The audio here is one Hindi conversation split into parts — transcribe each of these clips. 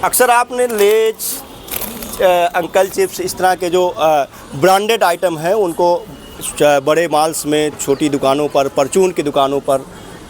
अक्सर आपने लेज, अंकल चिप्स, इस तरह के जो ब्रांडेड आइटम हैं उनको बड़े मॉल्स में, छोटी दुकानों पर, परचून की दुकानों पर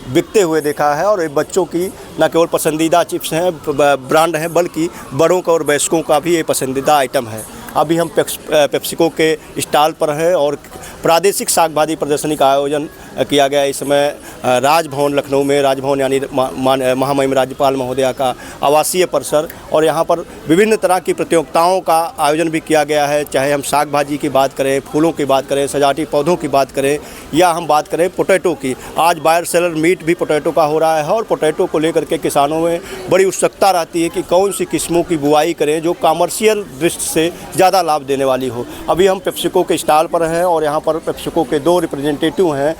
बिकते हुए देखा है। और ये बच्चों की न केवल पसंदीदा चिप्स हैं, ब्रांड हैं, बल्कि बड़ों का और वयस्कों का भी ये पसंदीदा आइटम है। अभी हम पेप्सिको के स्टॉल पर हैं और प्रादेशिक साग भाजी प्रदर्शनी का आयोजन किया गया इस समय राजभवन लखनऊ में। राजभवन यानी महामहिम राज्यपाल महोदया का आवासीय परिसर, और यहाँ पर विभिन्न तरह की प्रतियोगिताओं का आयोजन भी किया गया है। चाहे हम साग भाजी की बात करें, फूलों की बात करें, सजावटी पौधों की बात करें, या हम बात करें पोटैटो की। आज बायर सेलर मीट भी पोटैटो का हो रहा है और पोटैटो को लेकर के किसानों में बड़ी उत्सुकता रहती है कि कौन सी किस्मों की बुआई करें जो कमर्शियल दृष्टि से ज़्यादा लाभ देने वाली हो। अभी हम पेप्सिको के स्टॉल पर हैं और यहाँ पर पेप्सिको के 2 रिप्रेजेंटेटिव हैं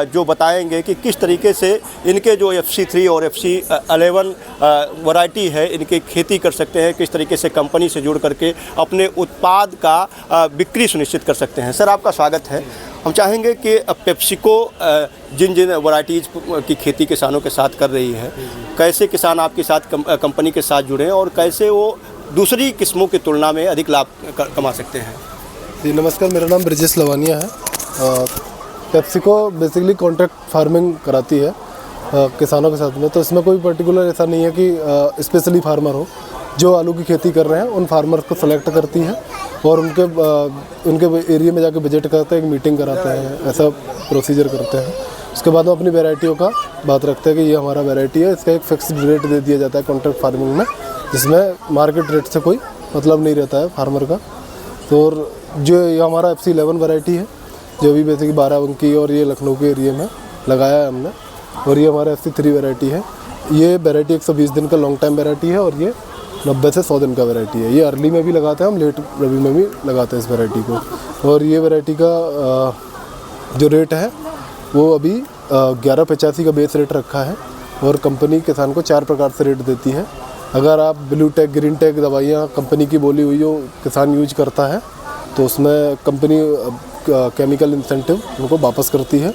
जो बताएंगे कि किस तरीके से इनके जो FC3 और FC11 वैरायटी है इनकी खेती कर सकते हैं, किस तरीके से कंपनी से जुड़ करके अपने उत्पाद का बिक्री सुनिश्चित कर सकते हैं। सर, आपका स्वागत है। हम चाहेंगे कि पेप्सिको जिन जिन वैराइटीज़ की खेती किसानों के साथ कर रही है, कैसे किसान आपके साथ कंपनी के साथ जुड़े और कैसे वो दूसरी किस्मों की तुलना में अधिक लाभ कमा सकते हैं। जी नमस्कार, मेरा नाम ब्रिजेश लवानिया है। पेप्सिको बेसिकली कॉन्ट्रैक्ट फार्मिंग कराती है किसानों के साथ में। तो इसमें कोई पर्टिकुलर ऐसा नहीं है कि स्पेशली फार्मर हो। जो आलू की खेती कर रहे हैं उन फार्मर्स को सेलेक्ट करती है और उनके एरिया में जाके विजिट करते हैं, एक मीटिंग कराते हैं, ऐसा प्रोसीजर करते हैं। उसके बाद हम अपनी वैरायटियों का बात रखते हैं कि ये हमारा वैरायटी है। इसका एक फिक्स्ड रेट दे दिया जाता है कॉन्ट्रैक्ट फार्मिंग में, जिसमें मार्केट रेट से कोई मतलब नहीं रहता है फार्मर का। तो जो ये हमारा FC11 वैरायटी है, जो भी बेसिकली बाराबंकी और ये लखनऊ के एरिया में लगाया है हमने, और ये हमारा FC3 वैरायटी है। ये वैरायटी 120 दिन का लॉन्ग टाइम वैरायटी है और ये 90 से 100 दिन का वैरायटी है। ये अर्ली में भी लगाते हैं हम, लेट रबी में भी लगाते हैं इस वैरायटी को। और ये वैरायटी का जो रेट है वो अभी 1185 का बेस रेट रखा है और कंपनी किसान को 4 प्रकार से रेट देती है। अगर आप ब्लू टैग, ग्रीन टैग दवाइयाँ कंपनी की बोली हुई जो किसान यूज करता है तो उसमें कंपनी केमिकल इंसेंटिव उनको वापस करती है,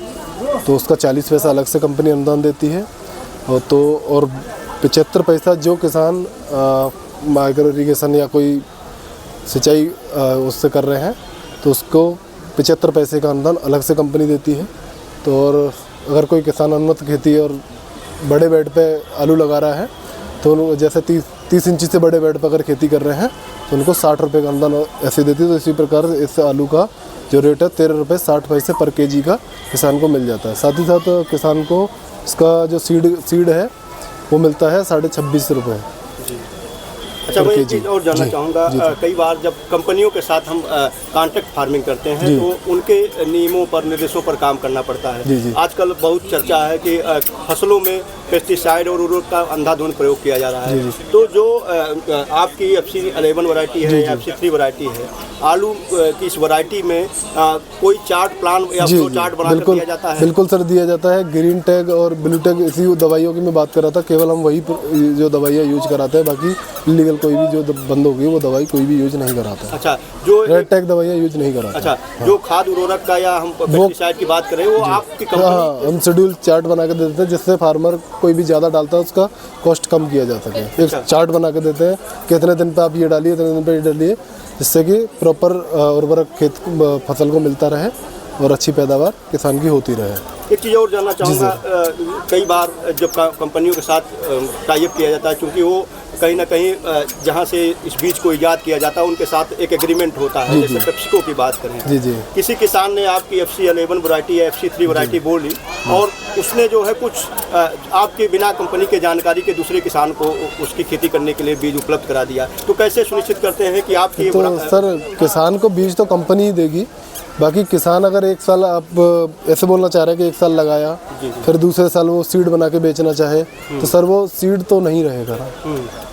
तो उसका 40 पैसा अलग से कंपनी अनुदान देती है। और 75 पैसा जो किसान माइक्रो इरीगेशन या कोई सिंचाई उससे कर रहे हैं तो उसको 75 पैसे का अनुदान अलग से कंपनी देती है। तो और अगर कोई किसान उन्नत खेती और बड़े बेड पे आलू लगा रहा है तो जैसे 30 इंची से बड़े बेड पर अगर खेती कर रहे हैं तो उनको 60 रुपये का अनुदान ऐसे देती है। तो इसी प्रकार से इस आलू का जो रेट है 13 रुपये 60 पैसे पर केजी का किसान को मिल जाता है। साथ ही साथ किसान को इसका जो सीड है वो मिलता है 26.5 रुपये। अच्छा, मैं एक चीज़ और जानना चाहूँगा, कई बार जब कंपनियों के साथ हम कॉन्ट्रैक्ट फार्मिंग करते हैं तो उनके नियमों पर, निर्देशों पर काम करना पड़ता है। आजकल बहुत चर्चा है कि फसलों में पेस्टिसाइड और उर्वरक का अंधाधुंध प्रयोग किया जा रहा है। तो जो आपकी FC11 वैरायटी है या FC3 वैरायटी है, आलू की इस वैरायटी में कोई चार्ट प्लान या फ्लो चार्ट बनाकर दिया जाता है? बिल्कुल सर, दिया जाता है। ग्रीन टैग और ब्लू टैग इसी दवाइयों की मैं बात कर रहा था, केवल हम वही जो दवाइयाँ यूज कराते हैं, बाकी इलीगल कोई भी जो बंद होगी वो दवाई कोई भी यूज नहीं कराता है। अच्छा, जो रेड टैग दवाइयाँ यूज नहीं कराते। अच्छा, जो खाद उर्वरक का या हम पेस्टिसाइड की बात करें वो आपकी कंपनी? हाँ, हम शेड्यूल चार्ट बना के देते हैं जिससे फार्मर कोई भी ज़्यादा डालता है उसका कॉस्ट कम किया जा सके। एक चार्ट बना के देते हैं कितने दिन पे आप ये डालिए, इतने दिन पे ये डालिए, जिससे कि प्रॉपर उर्वरक फसल को मिलता रहे और अच्छी पैदावार किसान की होती रहे। एक चीज़ और जानना चाहूँगा, कई बार जब कंपनियों के साथ टाई अप किया जाता है, क्योंकि वो कहीं ना कहीं जहाँ से इस बीज को ईजाद किया जाता है उनके साथ एक एग्रीमेंट होता है। जैसे पेप्सिको की बात करें, किसी किसान ने आपकी FC11 वैरायटी या FC3 वैरायटी बोली और उसने जो है कुछ आपके बिना कंपनी के जानकारी के दूसरे किसान को उसकी खेती करने के लिए बीज उपलब्ध करा दिया, तो कैसे सुनिश्चित करते हैं कि आपकी? तो सर, किसान को बीज तो कंपनी ही देगी, बाकी किसान अगर एक साल, आप ऐसे बोलना चाह रहे हैं कि एक साल लगाया फिर दूसरे साल वो सीड बना के बेचना चाहे तो सर वो सीड तो नहीं रहेगा ना,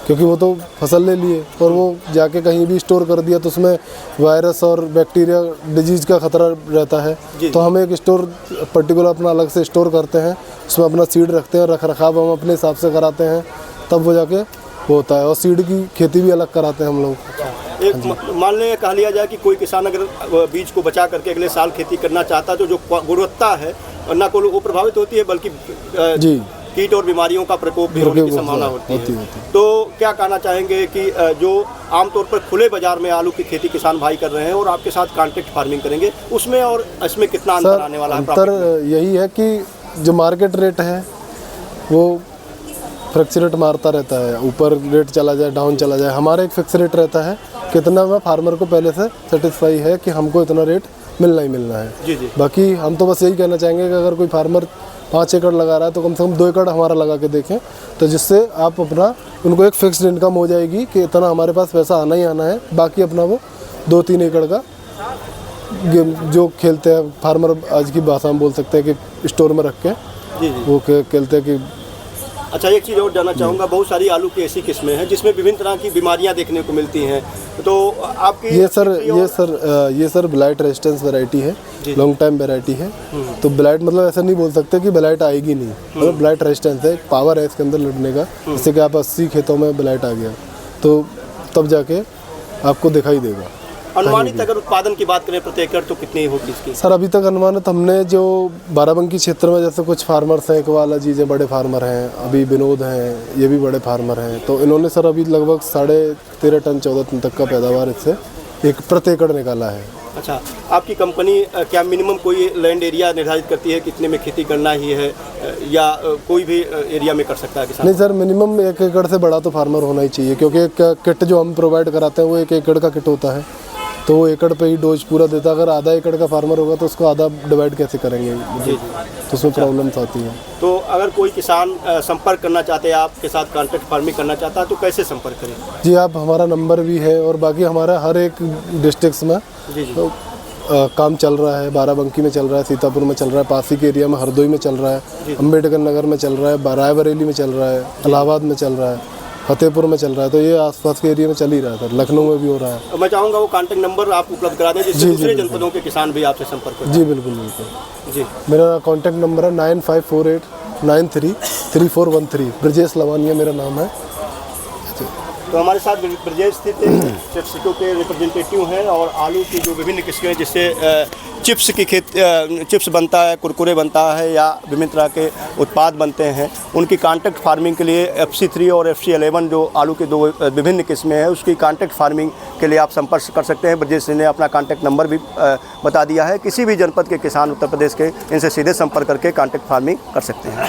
क्योंकि वो तो फसल ले लिए और वो जाके कहीं भी स्टोर कर दिया तो उसमें वायरस और बैक्टीरिया डिजीज़ का खतरा रहता है। तो हम एक स्टोर पर्टिकुलर अपना अलग से स्टोर करते हैं, उसमें अपना सीड रखते हैं, रख रखाव हम अपने हिसाब से कराते हैं, तब वो जाके होता है। और सीड की खेती भी अलग कराते हैं हम लोग। एक मान लें, कहा लिया जाए कि कोई किसान अगर बीज को बचा करके अगले साल खेती करना चाहता है तो जो गुणवत्ता है न केवल वो प्रभावित होती है बल्कि कीट और बीमारियों का प्रकोप भी होने की संभावना होती है। तो क्या कहना चाहेंगे कि जो आमतौर पर खुले बाजार में आलू की खेती किसान भाई कर रहे हैं और आपके साथ कॉन्ट्रैक्ट फार्मिंग करेंगे, उसमें और इसमें कितना अंतर आने वाला है? अंतर यही है कि जो मार्केट रेट है वो फ्लक्चुएट मारता रहता है, ऊपर रेट चला जाए डाउन चला जाए। हमारा एक फिक्स रेट रहता है, कितना में फार्मर को पहले से सेटिस्फाई है कि हमको इतना रेट मिलना ही मिलना है। जी जी। बाकी हम तो बस यही कहना चाहेंगे कि अगर कोई फार्मर 5 एकड़ लगा रहा है तो कम से कम 2 एकड़ हमारा लगा के देखें, तो जिससे आप अपना उनको एक फिक्स्ड इनकम हो जाएगी कि इतना हमारे पास पैसा आना ही आना है। बाकी अपना वो 2-3 एकड़ का गेम जो खेलते हैं फार्मर, आज की भाषा में बोल सकते हैं कि स्टोर में रख के जी जी वो खेलते हैं कि। अच्छा, एक चीज़ और जानना चाहूँगा, बहुत सारी आलू की ऐसी किस्में हैं जिसमें विभिन्न तरह की बीमारियां देखने को मिलती हैं, तो आपकी ये सर ब्लाइट रेजिस्टेंस वैरायटी है, लॉन्ग टाइम वैरायटी है। तो ब्लाइट मतलब ऐसा नहीं बोल सकते कि ब्लाइट आएगी नहीं, मतलब ब्लाइट रेजिस्टेंस है, पावर है इसके अंदर लड़ने का। जैसे कि आप 80 खेतों में ब्लाइट आ गया तो तब जाके आपको दिखाई देगा। अनुमानित अगर उत्पादन की बात करें प्रति एकड़ तो कितनी होगी इसकी? सर अभी तक अनुमानित हमने जो बाराबंकी क्षेत्र में, जैसे कुछ फार्मर्स हैं, इकबाल जी जो बड़े फार्मर हैं, अभी विनोद हैं, ये भी बड़े फार्मर हैं, तो इन्होंने सर अभी लगभग 13.5 टन 14 टन तक का पैदावार इससे एक प्रति एकड़ निकाला है। अच्छा, आपकी कंपनी क्या मिनिमम कोई लैंड एरिया निर्धारित करती है कितने में खेती करना ही है, या कोई भी एरिया में कर सकता है किसान? नहीं सर, मिनिमम 1 एकड़ से बड़ा तो फार्मर होना ही चाहिए, क्योंकि एक किट जो हम प्रोवाइड कराते हैं वो 1 एकड़ का किट होता है, तो वो एकड़ पे ही डोज पूरा देता है। अगर आधा एकड़ का फार्मर होगा तो उसको आधा डिवाइड कैसे करेंगे? जी जी। तो उसमें प्रॉब्लम्स आती हैं। तो अगर कोई किसान संपर्क करना चाहते हैं आपके साथ, कॉन्ट्रैक्ट फार्मिंग करना चाहता है, तो कैसे संपर्क करें? जी, आप हमारा नंबर भी है, और बाकी हमारा हर एक डिस्ट्रिक्ट्स में जी जी। तो काम चल रहा है। बाराबंकी में चल रहा है, सीतापुर में चल रहा है, पासी के एरिया में हरदोई में चल रहा है, अम्बेडकर नगर में चल रहा है, रायबरेली में चल रहा है, इलाहाबाद में चल रहा है, फतेहपुर में चल रहा है। तो ये आसपास के एरिया में चल ही रहा है, लखनऊ में भी हो रहा है। मैं चाहूँगा वो कॉन्टैक्ट नंबर आप उपलब्ध करा दें जिससे दूसरे जनपदों के किसान भी आपसे संपर्क करें। जी बिल्कुल बिल्कुल जी। मेरा कॉन्टैक्ट नंबर है 9548933413। ब्रजेश लवानिया मेरा नाम है। तो हमारे साथ ब्रजेश स्थित पेप्सिको के रिप्रेजेंटेटिव हैं, और आलू की जो विभिन्न किस्में जिससे चिप्स बनता है, कुरकुरे बनता है, या विभिन्न तरह के उत्पाद बनते हैं, उनकी कॉन्ट्रैक्ट फार्मिंग के लिए FC3 और FC11 जो आलू की 2 विभिन्न किस्में हैं, उसकी कॉन्ट्रैक्ट फार्मिंग के लिए आप संपर्क कर सकते हैं। ब्रजेश ने अपना कॉन्टैक्ट नंबर भी बता दिया है। किसी भी जनपद के किसान उत्तर प्रदेश के इनसे सीधे संपर्क करके कॉन्ट्रैक्ट फार्मिंग कर सकते हैं।